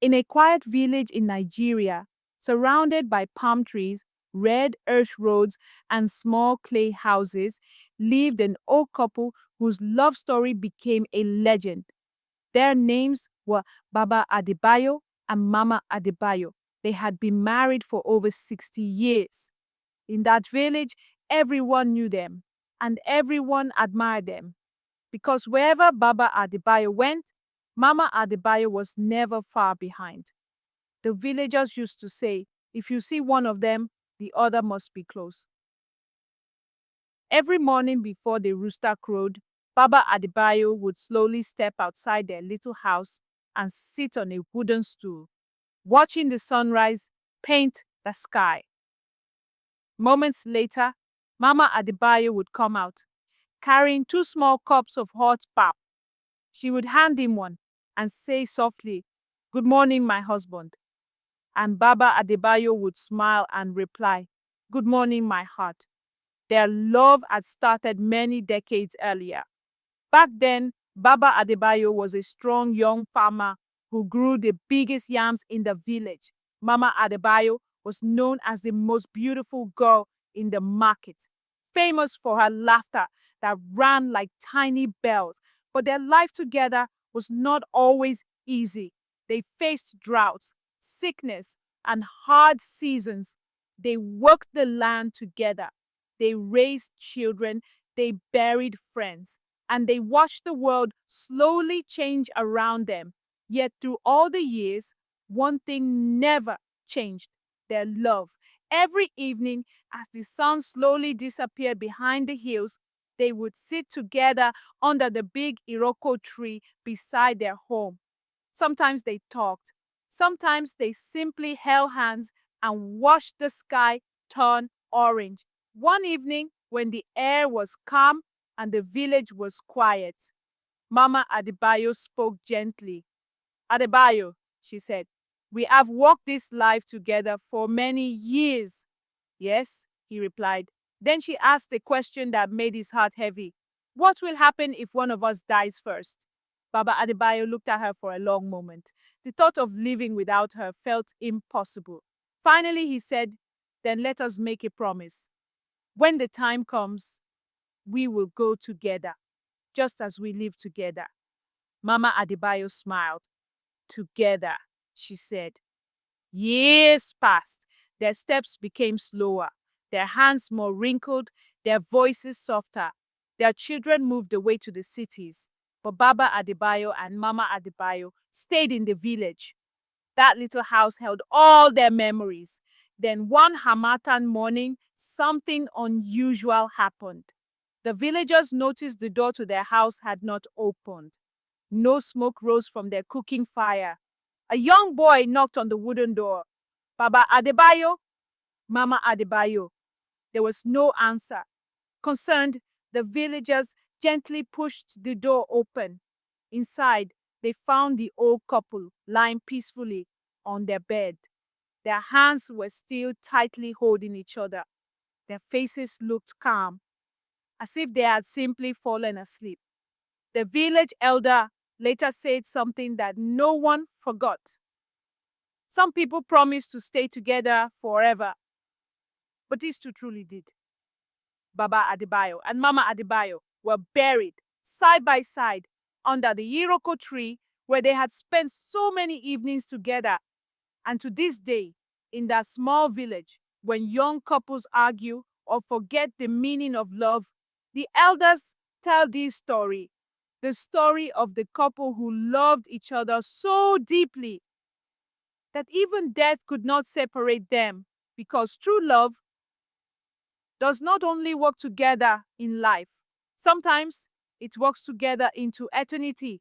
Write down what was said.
In a quiet village in Nigeria, surrounded by palm trees, red earth roads, and small clay houses, lived an old couple whose love story became a legend. Their names were Baba Adebayo and Mama Adebayo. They had been married for over 60 years. In that village, everyone knew them and everyone admired them because wherever Baba Adebayo went, Mama Adebayo was never far behind. The villagers used to say, if you see one of them, the other must be close. Every morning before the rooster crowed, Baba Adebayo would slowly step outside their little house and sit on a wooden stool, watching the sunrise paint the sky. Moments later, Mama Adebayo would come out, carrying two small cups of hot pap. She would hand him one and say softly, "Good morning, my husband." And Baba Adebayo would smile and reply, "Good morning, my heart." Their love had started many decades earlier. Back then, Baba Adebayo was a strong young farmer who grew the biggest yams in the village. Mama Adebayo was known as the most beautiful girl in the market, famous for her laughter that ran like tiny bells. But their life together was not always easy. They faced droughts, sickness, and hard seasons. They worked the land together. They raised children. They buried friends and they watched the world slowly change around them. Yet through all the years, one thing never changed: their love. Every evening, as the sun slowly disappeared behind the hills, they would sit together under the big Ore-Oke tree beside their home. Sometimes they talked. Sometimes they simply held hands and watched the sky turn orange. One evening, when the air was calm and the village was quiet, Mama Adebayo spoke gently. "Adebayo," she said, "we have walked this life together for many years." "Yes," he replied. Then she asked a question that made his heart heavy. "What will happen if one of us dies first?" Baba Adebayo looked at her for a long moment. The thought of living without her felt impossible. Finally, he said, "Then let us make a promise. When the time comes, we will go together, just as we live together." Mama Adebayo smiled. "Together," she said. Years passed. Their steps became slower, their hands more wrinkled, their voices softer. Their children moved away to the cities, but Baba Adebayo and Mama Adebayo stayed in the village. That little house held all their memories. Then one Harmattan morning, something unusual happened. The villagers noticed the door to their house had not opened. No smoke rose from their cooking fire. A young boy knocked on the wooden door. "Baba Adebayo?" "Mama Adebayo." There was no answer. Concerned, the villagers gently pushed the door open. Inside, they found the old couple lying peacefully on their bed. Their hands were still tightly holding each other. Their faces looked calm, as if they had simply fallen asleep. The village elder later said something that no one forgot. "Some people promise to stay together forever, but these two truly did." Baba Adebayo and Mama Adebayo were buried side by side under the Ore-Oke tree where they had spent so many evenings together. And to this day, in that small village, when young couples argue or forget the meaning of love, the elders tell this story, the story of the couple who loved each other so deeply that even death could not separate them, because true love does not only work together in life, sometimes it works together into eternity.